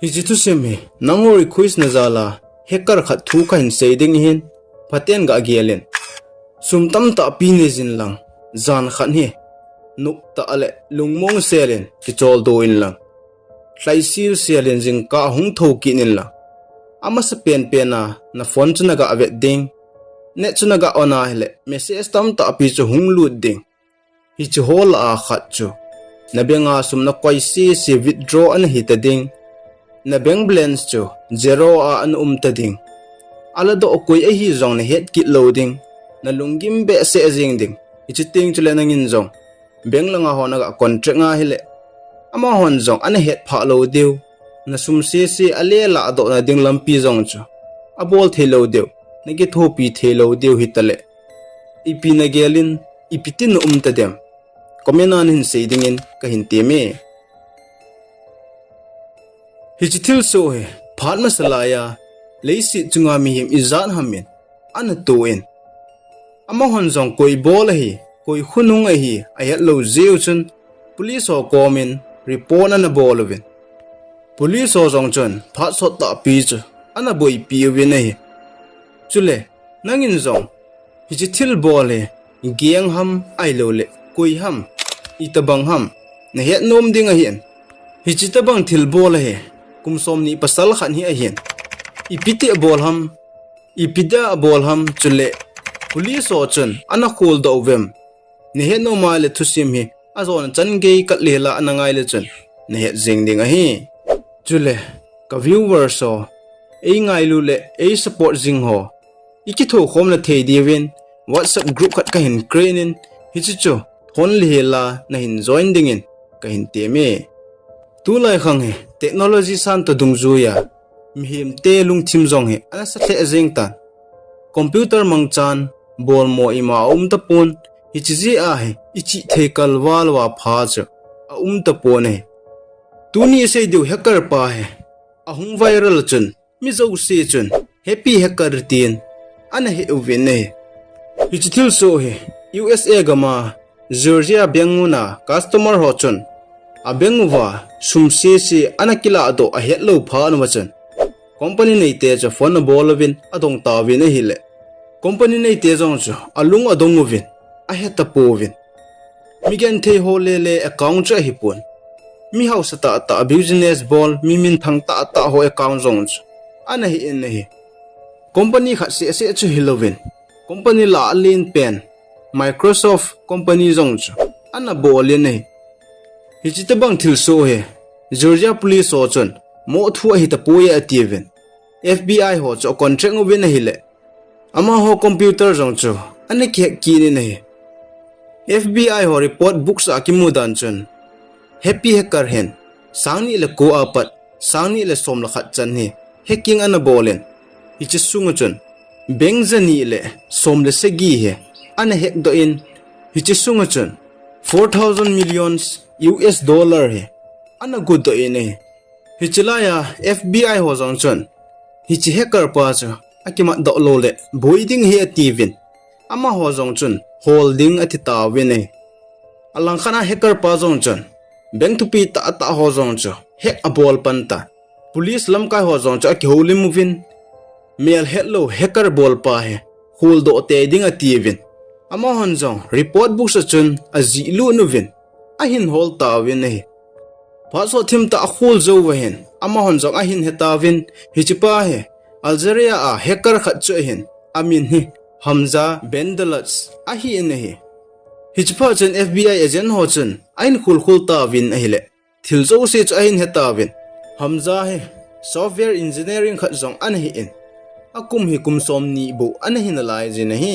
Hiji THUSIM hi nangori quiz na zala hacker khat thu ka hin seiding hin phaten ga gialen sumtam ta pine jin lang zan khan hi nuk ta ale lungmong selen ki chol do in lang thlaisir selen jing ka hung tho ki nin lang ama sa pen na phone chuna ga ave ding net chuna ga ona hele message tam ta pi chu hung lut ding hi chu hol a khat chu na benga sumna koi si withdraw an hi ta ding na bank balance chu zero a an ta ding ala do koi a hi zong na het kit loading na lungim be se jing ding ichi ting chule na ngin zong bank langa hona ga contract nga hele ama hon zong an het pha lo deu na sum se ale la do na ding lampi zong chu a bol thelo deu na ge thopi thelo deu hitale ipi na gelin ipitin ta dem komenan hin seiding in ka hin teme hijitil so he phat masalaya leisi chunga mi him izan hamin an to in ama hon zong koi bol hi koi khunung hi ayat lo zeu chun police ho komin report an bolovin police ho zong chun phat so ta pi chu ana boi pi win hi chule nangin zong hijitil bol he giang ham ai lo le koi ham itabang ham na het nom ding a hian hijitabang thil bol he kumsom ni pasal khan hi a hian ipiti bol ham ipida bol ham chule police o chun ana khol do vem ne he no ma le THUSIM hi azon chan ge kat le la anangai le chun ne he jing ding a hi chule ka viewers so ei ngai lu le ei support jing ho iki tho khom la thei divin WhatsApp group khat ka hin creanin hi chu chu thon le la na hin join ding in ka hin te me tu lai khang he technology san to dung zu ya mihim te lung thim zong he ana sa the jing tan computer mangchan bol mo ima ta pon ichi a he ichi thekal wal wa pha cha ta pon he tu ni se du hacker pa he ahung viral chun mi zo se chun happy hacker tin ana he uven ne ichi thil so he USA gama Georgia benguna customer ho chun abengwa sumse se anakila ado a hello pha no wachan company nei te cha phone bolovin adong tawin a hile company nei te jong chu alung adong win a heta povin migen the holele account cha hipon mi house ta business ball mi min thang ta ho account jong chu ana hi in hi company kha se chu hilovin company la lin pen Microsoft company jong chu ana bolin nei hijitabang thil so he Georgia police ho chon mo thu hi ta poya atien FBI ho cho contract ngo win hi le ama ho computer jong chu ane ki ni nei FBI ho report books akimu dan chon happy hacker hen sangni le ko apat sangni le som la khat chan hi hacking ana bolen hi chi sungu chon bengzani le som le segi he ana hack do in hi chi sungu chon 4,000 millions US dollar he ana good do in he hichilaya FBI ho jong chon hichi hacker pa cha akima do lo le boiding he ativin ama ho jong chun holding atita win he alang khana hacker pa jong chon bank to pi ta ho jong cho hack a bol panta police lam kai ho jong cha ki holim win mail hello hacker bol pa he hol do te ding ativin ama hon jong report book sa chun azi lu nu win a hin hol ta win he phaso thim ta khol zo wa hen ama hon jong a hin heta win hichipa he Algeria a hacker khat chu hen amin hi Hamza Bendelats a hi ne he hichipa chen FBI agent ho chun ain khul ta win a hele thil zo se chu a hin heta win Hamza he software engineering khat jong an hi in akum hi kum som ni bu an hin lai jin hi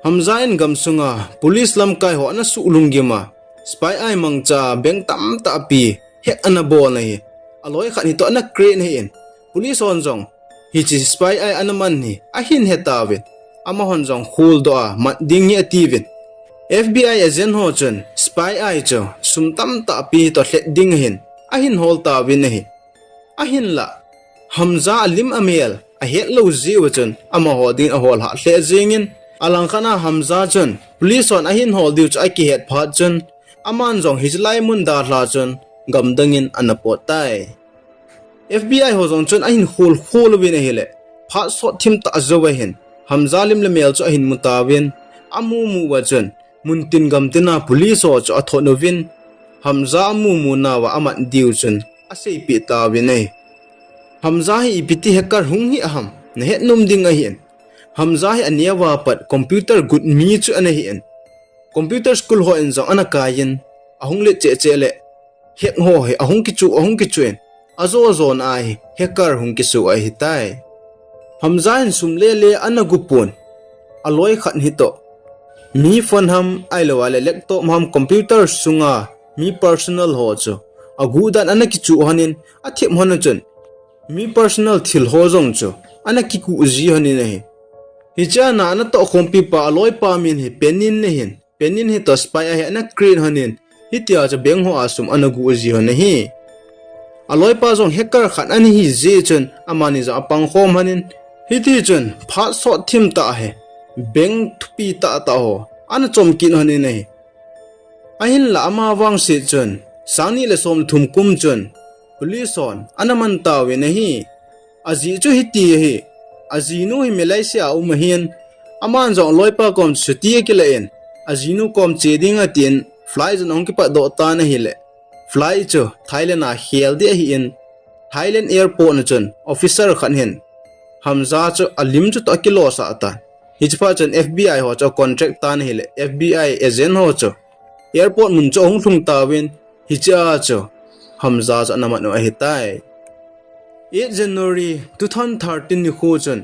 Hamza in gamsunga police lam kai ho na su lungima spy ai mangcha beng tam ta pi hek ana bol nei aloi khat ni to na create nei in police on jong hi chi spy ai anaman ni a hin hetawin ama hon jong khul do a mat ding ni ativin FBI agent ho chun spy ai cho sum tam ta pi to hlet ding hin a hin hol ta win nei a hin la Hamza lim amel a het lo ziwa chun ama ho ding a hol ha hle jingin alang khana Hamza chun police on a hin hol diu cha ki het phat chun aman jong hijlai mun da hla chun gamdangin anapotai FBI ho zong chun ahin hol win hele pha sot thim ta zawa hin Hamza lim le mel cho ahin mutawin amu mu wa chun muntin gamtina police ho cho athonovin Hamza amu mu na wa amat diu chun asei pi ta win nei Hamza hi ipiti hacker hung hi aham na het num ding a hin Hamza hi ania wa pat computer good mi chu ana hi computer school ho en zong ana kayin ahung le che le hek ho he ahung ki chuen azo zon ai hacker hung ki su ai hitai Hamza in sum le ana gupun aloi khan hi to mi phone ham ai lo wale laptop ham computer sunga mi personal ho chu agudan ana ki chu hanin athem hon chun mi personal thil ho zong chu ana ki ku ji hanin hi hichana ana to khompi pa aloi pa min hi penin hi to spy a ana screen hanin hitia cha beng ho asum ana gu ji hon hi aloi pa zong hacker khan ani hi je chun amani za apang khom hanin hiti chun pha so thim ta he beng thupi ta ho ana chomkin hanin nei ahin la ama wang se chun sani le som thum kum chun police on anaman ta we nahi aji chu hiti hi azinu hi malaysia hian aman jong loipa kom chuti ke len azinu kom cheding atin fly jong ong ki pa do ta na hi le fly chu thailand a hel de hi in thailand airport na chun officer khan hen Hamza chu alim chu ta kilo sa ta hichpa chun FBI ho cho contract ta na hi le FBI agent ho chu airport mun cho hong thung ta win hicha chu Hamza cha namat no hitai 8 January 2013 ni khu chun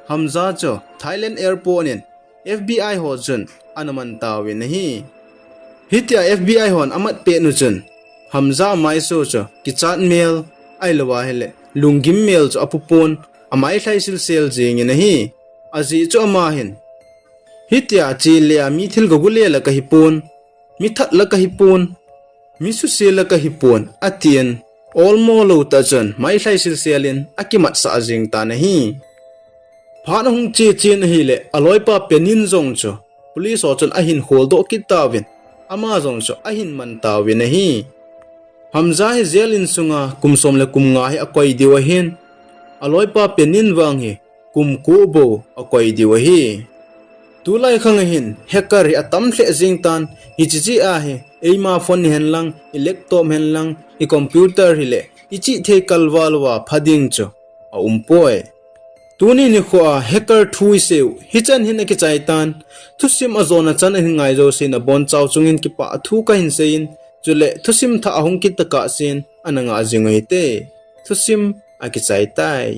Hamza cho Thailand airport in FBI ho chun anaman tawi nahi hitia FBI hon amat pe nu chun Hamza mai so cho kichat mail ailawa hele lungim mail cho apupon amai thlai sil sel jing nahi aji cho ma hin hitia chi le mi thil gogule la ka hipon mi that la ka hipon mi su se la ka hipon atien Olmo lo ta chun mai thlai sil selin akimat sa jing ta nahi phan hung che chen hi le aloi pa penin zong cho police ho chun ahin hol do ki tawin ama zong cho ahin man tawin nahi Hamza hi zelin sunga kumsom le kumnga hi akoi diwa hin aloi pa penin wang hi kum ku bo akoi diwa hi tulai khang hin hacker hi atam hle jing tan hi chi a hi eima phone hen lang laptop hen lang I computer hile ichi the kalwalwa phading cho a umpoi tuni ni khwa hacker thui seu hichan hin ki chaitan thusim azona chan hin ngai zo sin a bon chaw chungin ki pa thu ka hin sein chule thusim tha ahung ki taka sin ananga jingai te thusim a ki chaitai